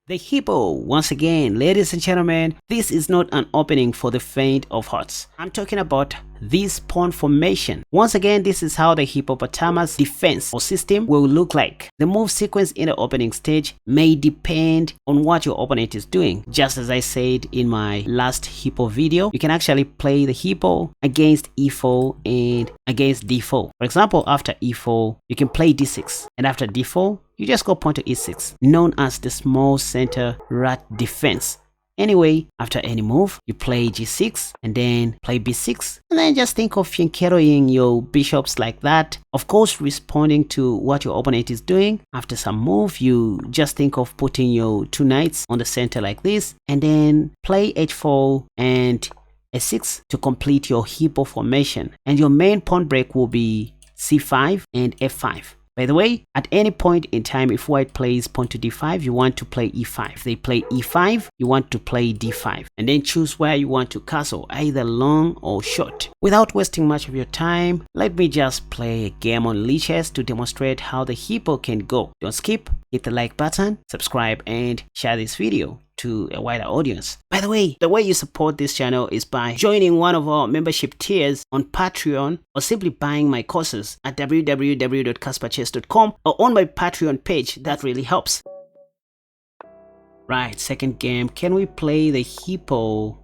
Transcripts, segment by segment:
The Hippo. Once again, ladies and gentlemen, this is not an opening for the faint of hearts. I'm talking about this pawn formation. Once again, this is how the hippopotamus defense or system will look like. The move sequence in the opening stage may depend on what your opponent is doing. Just as I said in my last Hippo video, you can actually play the Hippo against e4 and against d4. For example, after e4, you can play d6, and after d4, you just go pawn to e6, known as the small center rat defense. Anyway, after any move, you play g6 and then play b6, and then just think of yankeroing your bishops like that. Of course, responding to what your opponent is doing. After some move, you just think of putting your two knights on the center like this, and then play h4 and a6 to complete your Hippo formation. And your main pawn break will be c5 and f5. By the way, at any point in time, if white plays pawn to d5, you want to play e5. If they play e5, you want to play d5. And then choose where you want to castle, either long or short. Without wasting much of your time, let me just play a game on KaspaChess to demonstrate how the Hippo can go. Don't skip, hit the like button, subscribe, and share this video to a wider audience. By the way you support this channel is by joining one of our membership tiers on Patreon, or simply buying my courses at www.KaspaChess.com or on my Patreon page. That really helps. Right, second game. Can we play the Hippo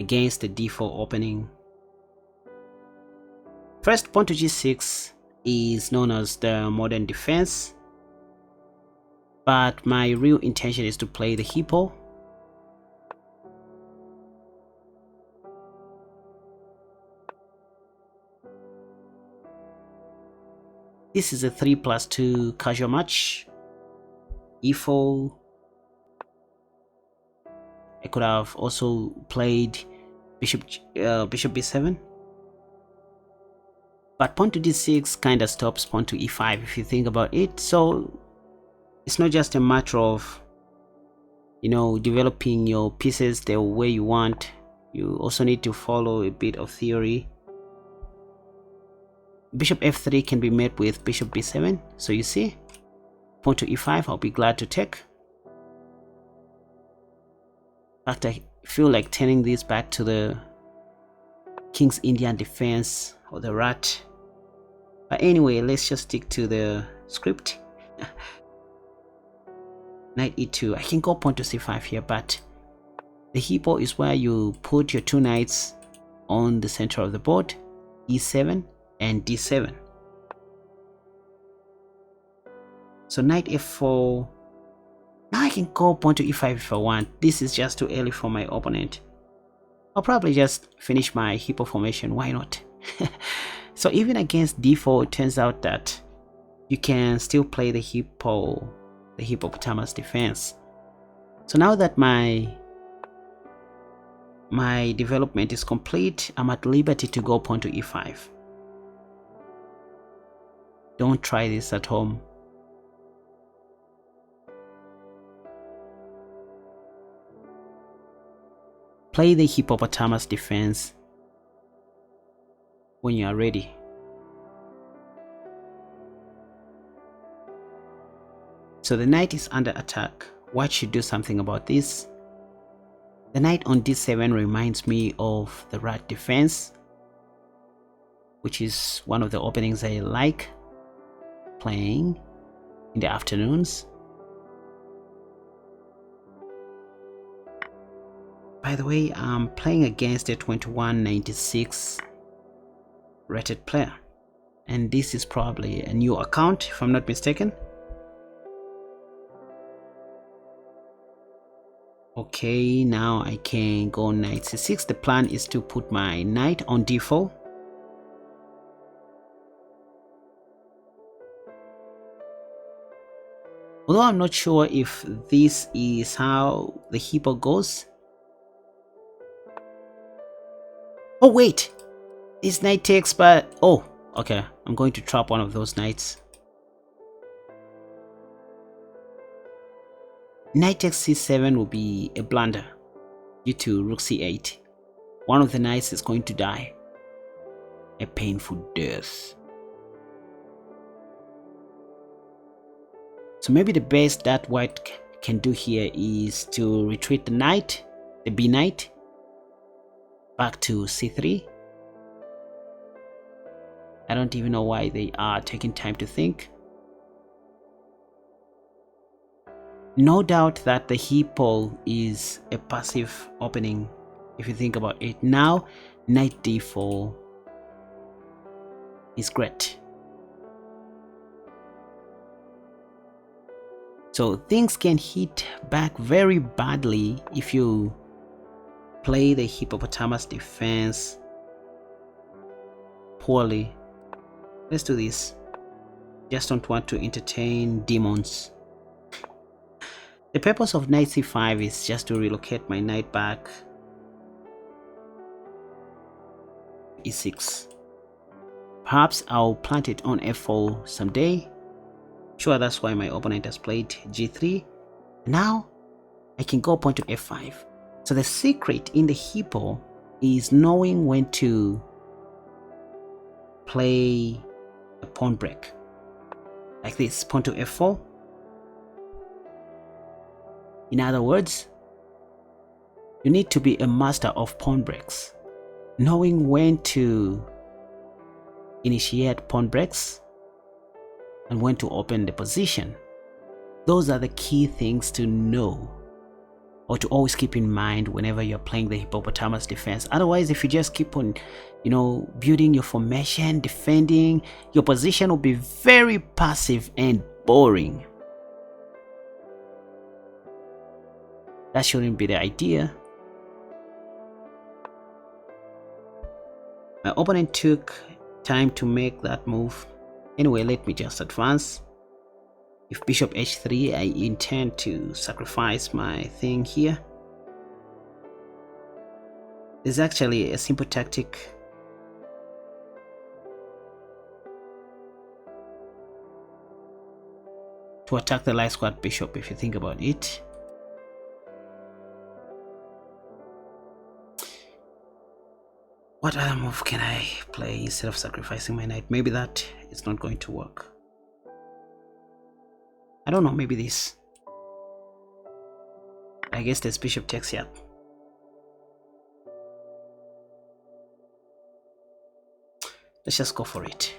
against the d4 opening? First, pawn to g6 is known as the modern defense, but my real intention is to play the Hippo. This is a 3+2 casual match. e4. I could have also played bishop b7, but pawn to d6 kind of stops pawn to e5 if you think about it. So it's not just a matter of, you know, developing your pieces the way you want. You also need to follow a bit of theory. Bishop f3 can be met with bishop b7. So you see, pawn to e5, I'll be glad to take. In fact, I feel like turning this back to the King's Indian defense or the rat. But anyway, let's just stick to the script. Knight e2. I can go pawn to c5 here, but the Hippo is where you put your two knights on the center of the board, e7 and d7. So knight f4. Now I can go pawn to e5 if I want. This is just too early for my opponent. I'll probably just finish my Hippo formation. Why not? So even against d4, it turns out that you can still play the Hippo, the hippopotamus defense. So now that my development is complete, I'm at liberty to go pawn to e5. Don't try this at home. Play the hippopotamus defense when you are ready. So the knight is under attack. White should do something about this. The knight on d7 reminds me of the rat defense, which is one of the openings I like playing in the afternoons. By the way, I'm playing against a 2196 rated player, and this is probably a new account if I'm not mistaken. Okay, now I can go knight c6. The plan is to put my knight on d4. Although I'm not sure if this is how the Hippo goes. Oh wait, this knight takes, but oh, okay, I'm going to trap one of those knights. Knight takes c7 will be a blunder due to rook c8. One of the knights is going to die a painful death. So maybe the best that white can do here is to retreat the knight, the b knight, back to c3. I don't even know why they are taking time to think. No doubt that the Hippo is a passive opening if you think about it. Now knight d4 is great. So things can hit back very badly if you play the hippopotamus defense poorly. Let's do this. Just don't want to entertain demons. The purpose of knight c5 is just to relocate my knight back. e6. Perhaps I'll plant it on f4 someday. Sure, that's why my opponent has played g3. Now I can go pawn to f5. So the secret in the Hippo is knowing when to play a pawn break. Like this, pawn to f4. In other words, you need to be a master of pawn breaks, knowing when to initiate pawn breaks and when to open the position. Those are the key things to know, or to always keep in mind whenever you're playing the hippopotamus defense. Otherwise, if you just keep on, building your formation, defending, your position will be very passive and boring. That shouldn't be the idea. My opponent took time to make that move. Anyway, let me just advance. If bishop h3, I intend to sacrifice my thing here. There's actually a simple tactic. To attack the light squared bishop, if you think about it. What other move can I play instead of sacrificing my knight? Maybe that is not going to work. I don't know, maybe this. I guess this bishop takes here. Let's just go for it.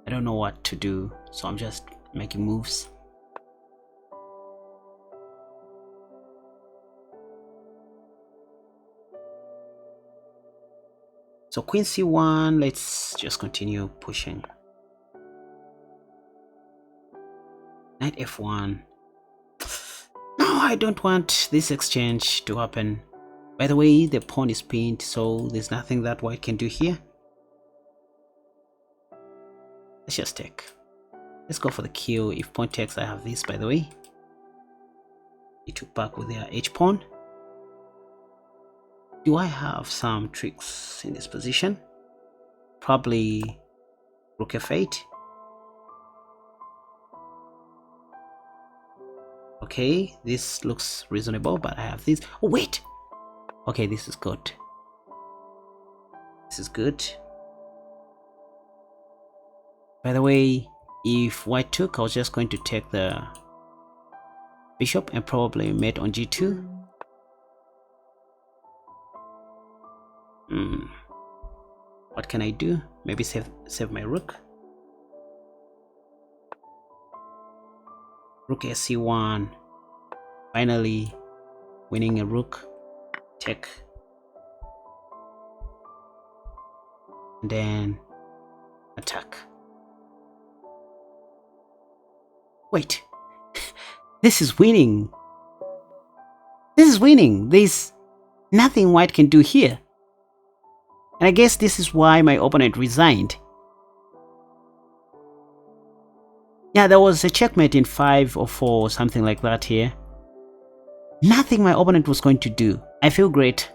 I don't know what to do, so I'm just making moves. So queen c1, let's just continue pushing. Knight f1. No, I don't want this exchange to happen. By the way, the pawn is pinned, so there's nothing that white can do here. Let's just take. Let's go for the kill. If pawn takes, I have this, by the way. He took back with their h-pawn. Do I have some tricks in this position? Probably rook f8. Okay, this looks reasonable, but I have this. Oh, wait! Okay, this is good. This is good. By the way, if white took, I was just going to take the bishop and probably mate on g2. What can I do? Maybe save my rook. Rook sc1. Finally winning a rook. Take. And then attack. Wait. This is winning. This is winning. There's nothing white can do here. And I guess this is why my opponent resigned. Yeah, there was a checkmate in 5 or 4 or something like that here. Nothing my opponent was going to do. I feel great.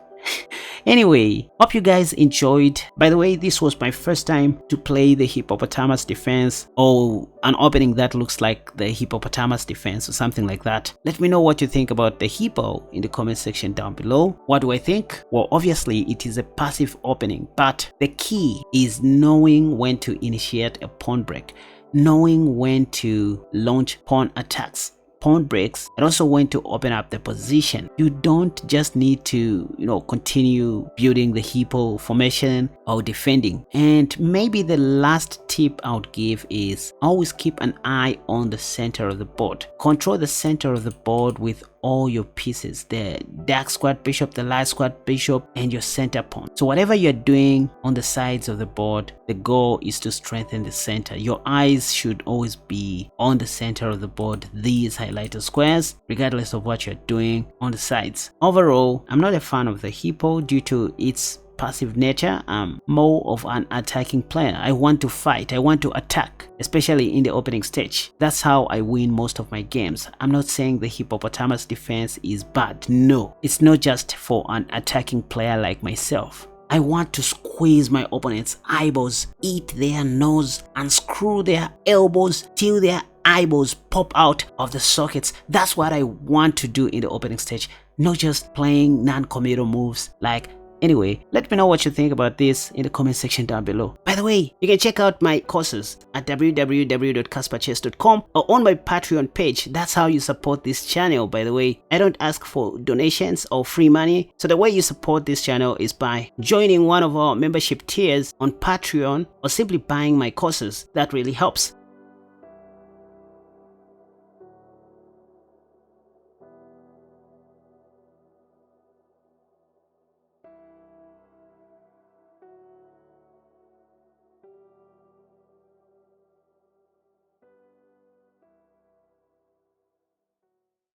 Anyway, hope you guys enjoyed. By the way, this was my first time to play the hippopotamus defense, or an opening that looks like the hippopotamus defense or something like that. Let me know what you think about the hippo in the comment section down below. What do I think? Well, obviously it is a passive opening, but the key is knowing when to initiate a pawn break, knowing when to launch pawn attacks. pawn breaks and also when to open up the position. You don't just need to, continue building the hippo formation or defending. And maybe the last tip I would give is always keep an eye on the center of the board. Control the center of the board with all your pieces, the dark squared bishop, the light squared bishop, and your center pawn. So whatever you're doing on the sides of the board, the goal is to strengthen the center. Your eyes should always be on the center of the board, these highlighted squares, regardless of what you're doing on the sides. Overall, I'm not a fan of the hippo due to its passive nature. I'm more of an attacking player. I want to fight, I want to attack, especially in the opening stage. That's how I win most of my games. I'm not saying the hippopotamus defense is bad. No, it's not just for an attacking player like myself. I want to squeeze my opponent's eyeballs, eat their nose, and screw their elbows till their eyeballs pop out of the sockets. That's what I want to do in the opening stage, not just playing non-committal moves like. Anyway, let me know what you think about this in the comment section down below. By the way, you can check out my courses at www.KaspaChess.com or on my Patreon page. That's how you support this channel, by the way. I don't ask for donations or free money. So the way you support this channel is by joining one of our membership tiers on Patreon or simply buying my courses. That really helps.